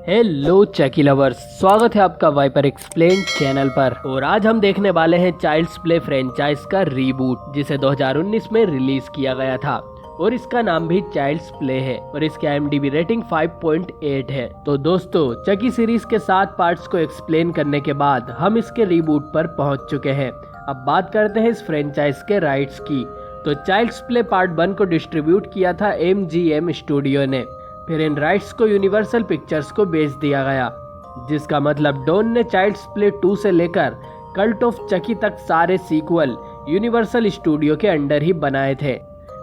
Hello चैकी lovers, स्वागत है आपका वाइपर एक्सप्लेन चैनल पर। और आज हम देखने वाले हैं चाइल्ड्स प्ले फ्रेंचाइज का रीबूट, जिसे 2019 में रिलीज किया गया था और इसका नाम भी चाइल्ड्स प्ले है और इसकी IMDb रेटिंग 5.8 है। तो दोस्तों, चकी सीरीज के 7 पार्ट्स को एक्सप्लेन करने के बाद हम इसके रीबूट पर पहुंच चुके हैं। अब बात करते हैं इस फ्रेंचाइज के राइट्स की। तो चाइल्ड्स प्ले पार्ट 1 को डिस्ट्रीब्यूट किया था MGM स्टूडियो ने, फिर इन राइट्स को यूनिवर्सल पिक्चर्स को बेच दिया गया, जिसका मतलब डॉन ने चाइल्ड्स प्ले 2 से लेकर कल्ट ऑफ चकी तक सारे सीक्वल यूनिवर्सल स्टूडियो के अंडर ही बनाए थे।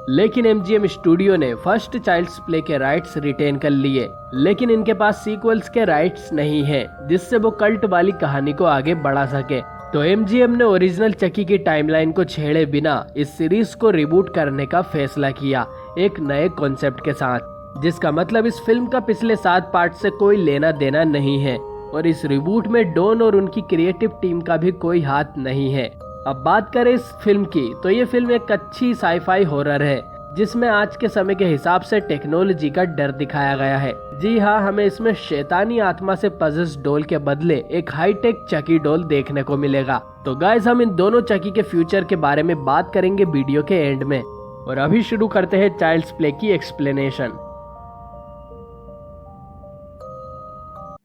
लेकिन MGM स्टूडियो ने फर्स्ट चाइल्ड्स प्ले के राइट्स रिटेन कर लिए, लेकिन इनके पास सीक्वल्स के राइट्स नहीं है जिससे वो कल्ट वाली कहानी को आगे बढ़ा सके। तो MGM ने ओरिजिनल चकी की टाइमलाइन को छेड़े बिना इस सीरीज को रिबूट करने का फैसला किया एक नए कॉन्सेप्ट के साथ, जिसका मतलब इस फिल्म का पिछले 7 पार्ट से कोई लेना देना नहीं है और इस रिबूट में डॉन और उनकी क्रिएटिव टीम का भी कोई हाथ नहीं है। अब बात करें इस फिल्म की, तो ये फिल्म एक अच्छी साईफाई हॉरर है जिसमें आज के समय के हिसाब से टेक्नोलॉजी का डर दिखाया गया है। जी हाँ, हमें इसमें शैतानी आत्मा से पजेस्ड डॉल के बदले एक हाईटेक चकी डॉल देखने को मिलेगा। तो गाइस, हम इन दोनों चकी के फ्यूचर के बारे में बात करेंगे वीडियो के एंड में। और अभी शुरू करते हैं चाइल्ड्स प्ले की एक्सप्लेनेशन।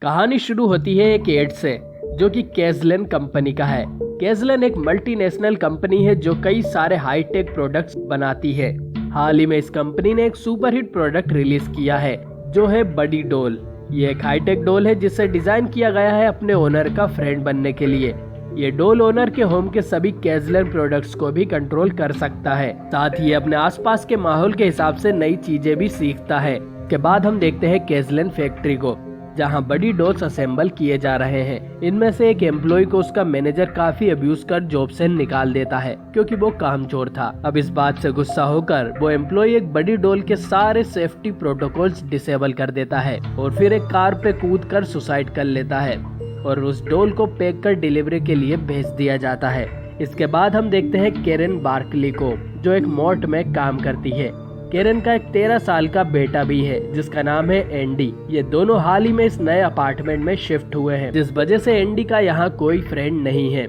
कहानी शुरू होती है एक एड से जो कि कैज़लन कंपनी का है। कैज़लन एक मल्टीनेशनल कंपनी है जो कई सारे हाईटेक प्रोडक्ट्स बनाती है। हाल ही में इस कंपनी ने एक सुपरहिट प्रोडक्ट रिलीज किया है जो है बडी डॉल। ये एक हाईटेक डॉल है जिसे डिजाइन किया गया है अपने ओनर का फ्रेंड बनने के लिए। ये डॉल ओनर के होम के सभी कैज़लन प्रोडक्ट्स को भी कंट्रोल कर सकता है, साथ ही अपने आसपास के माहौल के हिसाब से नई चीजें भी सीखता है। इसके बाद हम देखते हैं कैज़लन फैक्ट्री को, जहां बड़ी डॉल्स असेंबल किए जा रहे हैं। इनमें से एक एम्प्लॉय को उसका मैनेजर काफी अब्यूज कर जॉब से निकाल देता है क्योंकि वो कामचोर था। अब इस बात से गुस्सा होकर वो एम्प्लॉय एक बड़ी डॉल के सारे सेफ्टी प्रोटोकॉल्स डिसेबल कर देता है और फिर एक कार पे कूद कर सुसाइड कर लेता है और उस डॉल को पैक कर डिलीवरी के लिए भेज दिया जाता है। इसके बाद हम देखते हैं केरन बार्कली को, जो एक मॉर्ट में काम करती है। केरन का एक 13 साल का बेटा भी है जिसका नाम है एंडी। ये दोनों हाल ही में इस नए अपार्टमेंट में शिफ्ट हुए हैं, जिस वजह से एंडी का यहाँ कोई फ्रेंड नहीं है।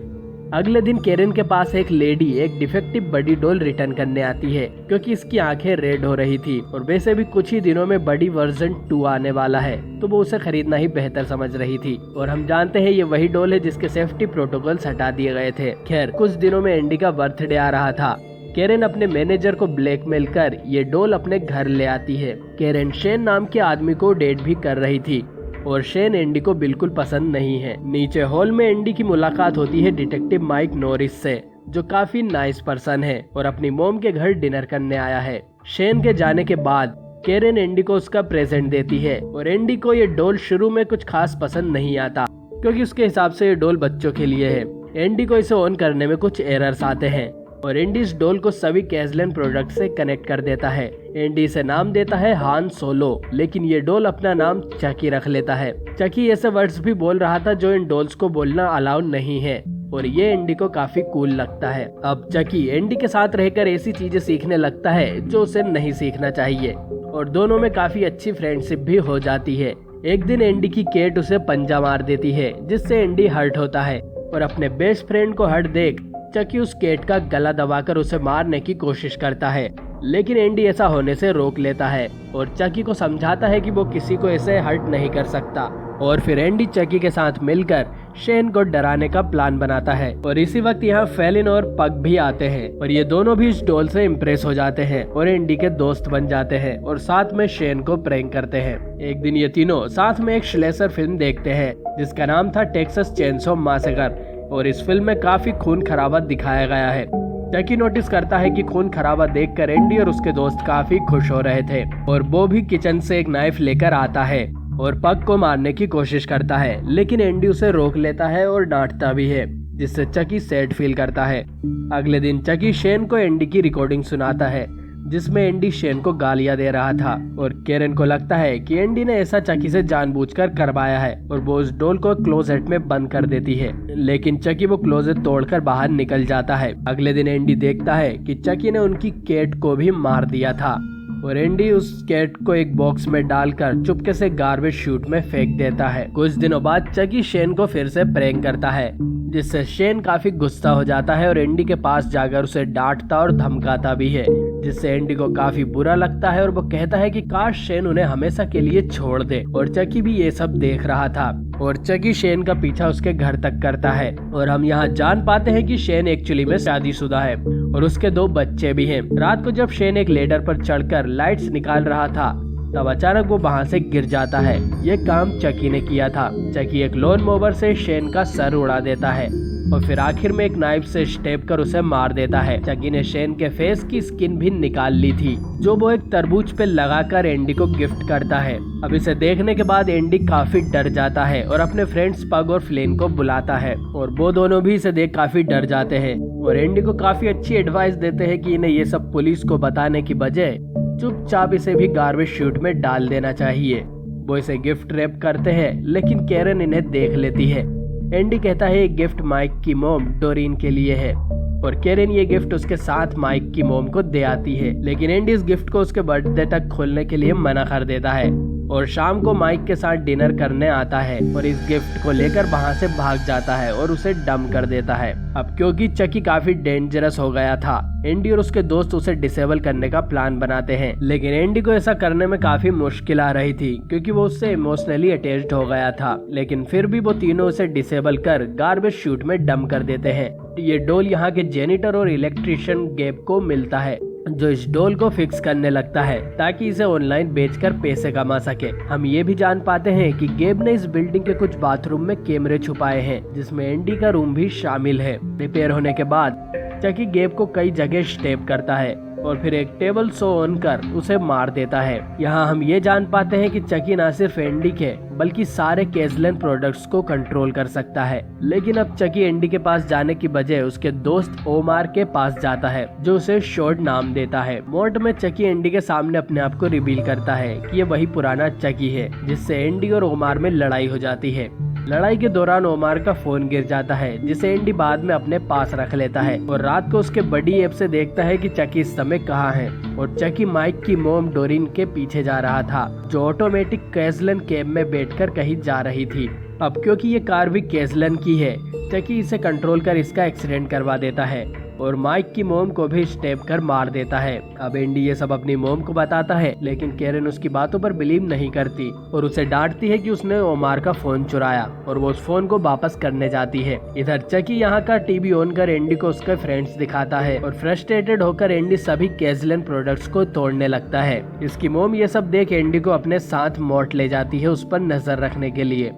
अगले दिन केरन के पास एक लेडी एक डिफेक्टिव बडी डॉल रिटर्न करने आती है क्योंकि इसकी आंखें रेड हो रही थी और वैसे भी कुछ ही दिनों में बडी वर्जन 2 आने वाला है, तो वो उसे खरीदना ही बेहतर समझ रही थी। और हम जानते हैं ये वही डॉल है जिसके सेफ्टी प्रोटोकॉल्स हटा दिए गए थे। खैर, कुछ दिनों में एंडी का बर्थडे आ रहा था। केरन अपने मैनेजर को ब्लैकमेल कर ये डॉल अपने घर ले आती है। केरन शेन नाम के आदमी को डेट भी कर रही थी और शेन एंडी को बिल्कुल पसंद नहीं है। नीचे हॉल में एंडी की मुलाकात होती है डिटेक्टिव माइक नॉरिस से, जो काफी नाइस पर्सन है और अपनी मॉम के घर डिनर करने आया है। शेन के जाने के बाद केरन एंडी को उसका प्रेजेंट देती है और एंडी को ये डॉल शुरू में कुछ खास पसंद नहीं आता क्योंकि उसके हिसाब से ये डॉल बच्चों के लिए है। एंडी को इसे ऑन करने में कुछ एरर्स आते हैं और एंडी इस डॉल को सभी कैज़लन प्रोडक्ट से कनेक्ट कर देता है। एंडी इसे नाम देता है हान सोलो, लेकिन ये डॉल अपना नाम चकी रख लेता है। चकी ऐसे वर्ड्स भी बोल रहा था जो इन डॉल्स को बोलना अलाउ नहीं है और ये एंडी को काफी कूल लगता है। अब चकी एंडी के साथ रहकर ऐसी चीजें सीखने लगता है जो उसे नहीं सीखना चाहिए और दोनों में काफी अच्छी फ्रेंडशिप भी हो जाती है। एक दिन एंडी की केट उसे पंजा मार देती है जिससे एंडी हर्ट होता है और अपने बेस्ट फ्रेंड को हर्ट देख चकी उस केट का गला दबाकर उसे मारने की कोशिश करता है, लेकिन एंडी ऐसा होने से रोक लेता है और चकी को समझाता है कि वो किसी को ऐसे हर्ट नहीं कर सकता। और फिर एंडी चकी के साथ मिलकर शेन को डराने का प्लान बनाता है और इसी वक्त यहाँ फेलिन और पग भी आते हैं और ये दोनों भी इस डॉल से इम्प्रेस हो जाते हैं और एंडी के दोस्त बन जाते हैं और साथ में शेन को प्रैंक करते हैं। एक दिन ये तीनों साथ में एक स्लेशर फिल्म देखते हैं जिसका नाम था टेक्सास चेनसो मैसेकर और इस फिल्म में काफी खून खराबा दिखाया गया है। चकी नोटिस करता है कि खून खराबा देखकर एंडी और उसके दोस्त काफी खुश हो रहे थे और वो भी किचन से एक नाइफ लेकर आता है और पग को मारने की कोशिश करता है, लेकिन एंडी उसे रोक लेता है और डांटता भी है, जिससे चकी सैड फील करता है। अगले दिन चकी शेन को एंडी की रिकॉर्डिंग सुनाता है जिसमें एंडी शेन को गालियां दे रहा था और केरन को लगता है कि एंडी ने ऐसा चकी से जानबूझकर करवाया है और वो उस डॉल को क्लोजेट में बंद कर देती है, लेकिन चकी वो क्लोजेट तोड़कर बाहर निकल जाता है। अगले दिन एंडी देखता है कि चकी ने उनकी केट को भी मार दिया था और एंडी उस कैट को एक बॉक्स में डालकर चुपके से गार्बेज शूट में फेंक देता है। कुछ दिनों बाद चकी शेन को फिर से प्रैंक करता है, जिससे शेन काफी गुस्सा हो जाता है और एंडी के पास जाकर उसे डांटता और धमकाता भी है, जिससे एंडी को काफी बुरा लगता है और वो कहता है कि काश शेन उन्हें हमेशा के लिए छोड़ दे। और चकी भी ये सब देख रहा था और चकी शेन का पीछा उसके घर तक करता है और हम यहाँ जान पाते हैं कि शेन एक्चुअली में शादीशुदा है और उसके 2 बच्चे भी हैं। रात को जब शेन एक लेडर पर चढ़कर लाइट्स निकाल रहा था तब अचानक वो वहाँ से गिर जाता है। ये काम चकी ने किया था। चकी एक लोन मोवर से शेन का सर उड़ा देता है और फिर आखिर में एक नाइफ से स्टेप कर उसे मार देता है। चकी ने शेन के फेस की स्किन भी निकाल ली थी, जो वो एक तरबूज पे लगाकर एंडी को गिफ्ट करता है। अब इसे देखने के बाद एंडी काफी डर जाता है और अपने फ्रेंड्स पग और फ्लेन को बुलाता है और वो दोनों भी इसे देख काफी डर जाते हैं और एंडी को काफी अच्छी एडवाइस देते हैं कि इन्हें ये सब पुलिस को बताने की बजाय चुपचाप इसे भी गार्बेज शूट में डाल देना चाहिए। वो इसे गिफ्ट रैप करते हैं, लेकिन कैरन इन्हें देख लेती है। एंडी कहता है ये गिफ्ट माइक की मॉम डोरीन के लिए है और कैरन ये गिफ्ट उसके साथ माइक की मॉम को दे आती है, लेकिन एंडी इस गिफ्ट को उसके बर्थडे तक खोलने के लिए मना कर देता है और शाम को माइक के साथ डिनर करने आता है और इस गिफ्ट को लेकर वहाँ से भाग जाता है और उसे डंप कर देता है। अब क्योंकि चकी काफी डेंजरस हो गया था, एंडी और उसके दोस्त उसे डिसेबल करने का प्लान बनाते हैं, लेकिन एंडी को ऐसा करने में काफी मुश्किल आ रही थी क्योंकि वो उससे इमोशनली अटैच्ड हो गया था। लेकिन फिर भी वो तीनों उसे डिसेबल कर गार्बेज शूट में डंप कर देते हैं। ये डोल यहाँ के जेनिटर और इलेक्ट्रिशियन गेब को मिलता है, जो इस डोल को फिक्स करने लगता है ताकि इसे ऑनलाइन बेचकर पैसे कमा सके। हम ये भी जान पाते हैं कि गेब ने इस बिल्डिंग के कुछ बाथरूम में कैमरे छुपाए हैं, जिसमें एंडी का रूम भी शामिल है। रिपेयर होने के बाद चकी गेब को कई जगह स्टेप करता है और फिर एक टेबल सो ऑन कर उसे मार देता है। यहाँ हम ये जान पाते हैं कि चकी न सिर्फ एंडी के बल्कि सारे केज़लन प्रोडक्ट्स को कंट्रोल कर सकता है। लेकिन अब चकी एंडी के पास जाने की बजाय उसके दोस्त ओमार के पास जाता है, जो उसे शॉर्ट नाम देता है। मोर्ट में चकी एंडी के सामने अपने आप को रिवील करता है कि ये वही पुराना चकी है, जिससे एंडी और ओमार में लड़ाई हो जाती है। लड़ाई के दौरान ओमार का फोन गिर जाता है, जिसे एंडी बाद में अपने पास रख लेता है और रात को उसके बड़ी ऐप से देखता है कि चकी इस समय कहाँ है और चकी माइक की मॉम डोरिन के पीछे जा रहा था, जो ऑटोमेटिक केज़लन कैब में बैठकर कहीं जा रही थी। अब क्योंकि ये कार भी केज़लन की है, चकी इसे कंट्रोल कर इसका एक्सीडेंट करवा देता है और माइक की मॉम को भी स्टेप कर मार देता है। अब एंडी ये सब अपनी मॉम को बताता है, लेकिन कैरन उसकी बातों पर बिलीव नहीं करती और उसे डांटती है कि उसने ओमार का फोन चुराया और वो उस फोन को वापस करने जाती है। इधर चकी यहाँ का टीवी ऑन कर एंडी को उसके फ्रेंड्स दिखाता है और फ्रस्ट्रेटेड होकर एंडी सभी केज़लन प्रोडक्ट्स को तोड़ने लगता है। इसकी मॉम ये सब देख एंडी को अपने साथ मोर्ट ले जाती है उस पर नजर रखने के लिए।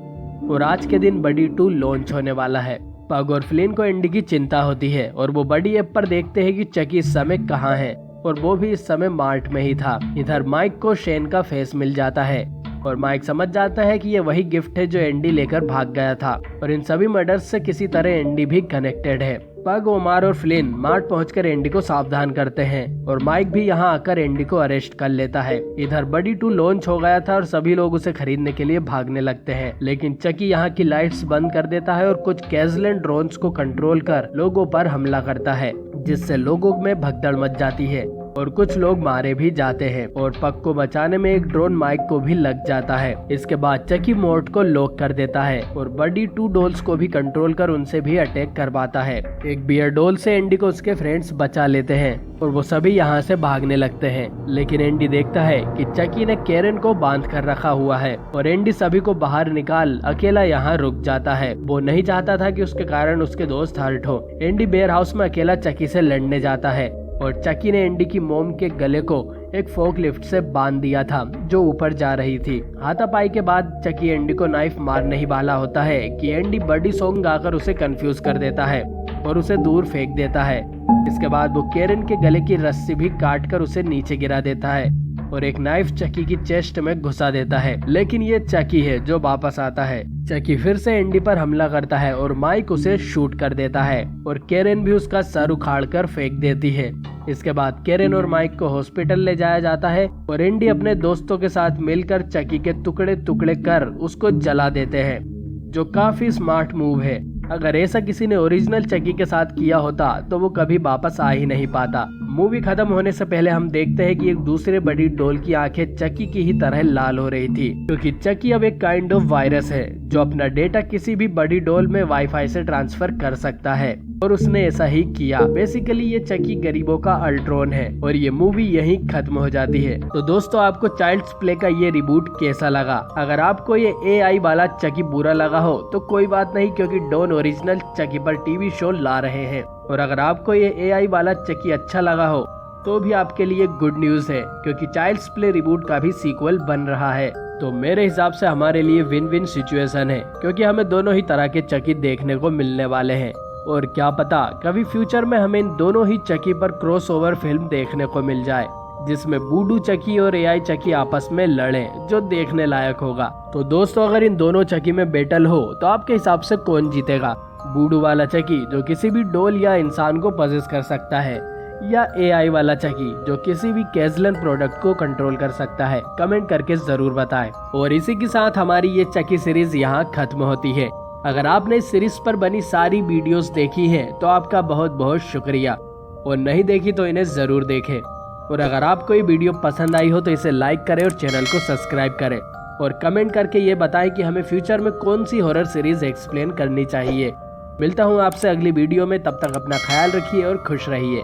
और आज के दिन बडी 2 लॉन्च होने वाला है। पग और फ्लिन को एंडी की चिंता होती है और वो बड़ी ऐप पर देखते हैं कि चकी इस समय कहाँ है और वो भी इस समय मार्ट में ही था। इधर माइक को शेन का फेस मिल जाता है और माइक समझ जाता है कि ये वही गिफ्ट है जो एंडी लेकर भाग गया था और इन सभी मर्डर्स से किसी तरह एंडी भी कनेक्टेड है। पग, ओमार और फ्लिन मार्ट पहुंचकर एंडी को सावधान करते हैं और माइक भी यहां आकर एंडी को अरेस्ट कर लेता है। इधर बडी 2 लॉन्च हो गया था और सभी लोग उसे खरीदने के लिए भागने लगते हैं, लेकिन चकी यहां की लाइट्स बंद कर देता है और कुछ केज़लन ड्रोन्स को कंट्रोल कर लोगों पर हमला करता है, जिससे लोगों में भगदड़ मच जाती है और कुछ लोग मारे भी जाते हैं और पग को बचाने में एक ड्रोन माइक को भी लग जाता है। इसके बाद चकी मोर्ट को लॉक कर देता है और बडी 2 डॉल्स को भी कंट्रोल कर उनसे भी अटैक करवाता है। एक बियर डॉल से एंडी को उसके फ्रेंड्स बचा लेते हैं और वो सभी यहाँ से भागने लगते हैं, लेकिन एंडी देखता है कि चकी ने कैरन को बांध कर रखा हुआ है और एंडी सभी को बाहर निकाल अकेला यहाँ रुक जाता है। वो नहीं चाहता था कि उसके कारण उसके दोस्त हर्ट हो। एंडी बेयर हाउस में अकेला चकी से लड़ने जाता है और चकी ने एंडी की मोम के गले को एक फोकलिफ्ट से बांध दिया था जो ऊपर जा रही थी। हाथापाई के बाद चकी एंडी को नाइफ मारने ही वाला होता है कि एंडी बडी सॉन्ग गाकर उसे कंफ्यूज कर देता है और उसे दूर फेंक देता है। इसके बाद वो कैरन के गले की रस्सी भी काट कर उसे नीचे गिरा देता है और एक नाइफ चकी की चेस्ट में घुसा देता है, लेकिन ये चकी है जो वापस आता है। चकी फिर से एंडी पर हमला करता है और माइक उसे शूट कर देता है और कैरन भी उसका सर उखाड़ कर फेंक देती है। इसके बाद कैरन और माइक को हॉस्पिटल ले जाया जाता है और एंडी अपने दोस्तों के साथ मिलकर चकी के टुकड़े टुकड़े कर उसको जला देते हैं, जो काफी स्मार्ट मूव है अगर ऐसा किसी ने ओरिजिनल चकी के साथ किया होता तो वो कभी वापस आ ही नहीं पाता। मूवी खत्म होने से पहले हम देखते हैं कि एक दूसरे बड़ी डॉल की आंखें चकी की ही तरह लाल हो रही थी, क्योंकि चकी अब एक काइंड ऑफ वायरस है जो अपना डेटा किसी भी बड़ी डॉल में वाईफाई से ट्रांसफर कर सकता है, और उसने ऐसा ही किया। बेसिकली ये चकी गरीबों का अल्ट्रॉन है और ये मूवी यहीं खत्म हो जाती है। तो दोस्तों, आपको चाइल्ड्स प्ले का ये रिबूट कैसा लगा? अगर आपको ये AI वाला चकी बुरा लगा हो तो कोई बात नहीं, क्योंकि डॉन ओरिजिनल चकी पर टीवी शो ला रहे हैं। और अगर आपको ये AI वाला चकी अच्छा लगा हो तो भी आपके लिए गुड न्यूज है, क्योंकि चाइल्ड्स प्ले रिबूट का भी सीक्वल बन रहा है। तो मेरे हिसाब से हमारे लिए विन विन सिचुएशन है, क्योंकि हमें दोनों ही तरह के चकी देखने को मिलने वाले हैं। और क्या पता कभी फ्यूचर में हमें इन दोनों ही चकी पर क्रॉसओवर फिल्म देखने को मिल जाए, जिसमें बूडू चकी और AI चकी आपस में लड़े, जो देखने लायक होगा। तो दोस्तों, अगर इन दोनों चकी में बैटल हो तो आपके हिसाब से कौन जीतेगा? बूडू वाला चकी जो किसी भी डॉल या इंसान को पजेस कर सकता है, या AI वाला चकी जो किसी भी कैज़लन प्रोडक्ट को कंट्रोल कर सकता है? कमेंट करके जरूर बताएं। और इसी के साथ हमारी ये चकी सीरीज यहाँ खत्म होती है। अगर आपने इस सीरीज पर बनी सारी वीडियोस देखी हैं तो आपका बहुत बहुत शुक्रिया, और नहीं देखी तो इन्हें जरूर देखें। और अगर आपको ये वीडियो पसंद आई हो तो इसे लाइक करें और चैनल को सब्सक्राइब करें, और कमेंट करके ये बताएं कि हमें फ्यूचर में कौन सी हॉरर सीरीज एक्सप्लेन करनी चाहिए। मिलता हूँ आपसे अगली वीडियो में, तब तक अपना ख्याल रखिए और खुश रहिए।